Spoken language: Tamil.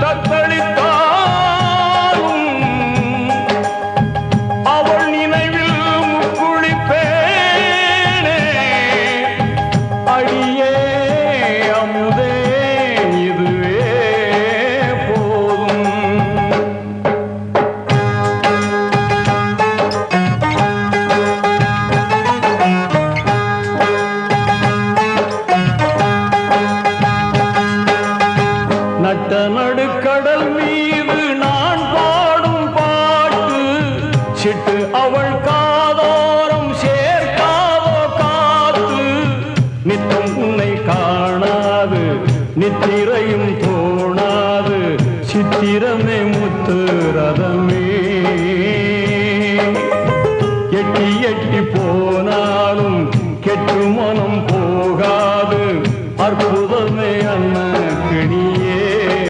தத்தளித்தாலும் அவள் நினைவில் முக்குளிப்பேனே அடியே அமுதே இதுவே போதும். நட்ட நடுக்கடல் மீது நான் பாடும் பாட்டு சிட்டு அவள் காதோரம் சேர்க்காதோ காத்து நித்தம் உன்னை காணாது நித்திரையும் தோணாது சித்திரமே முத்து ரதமே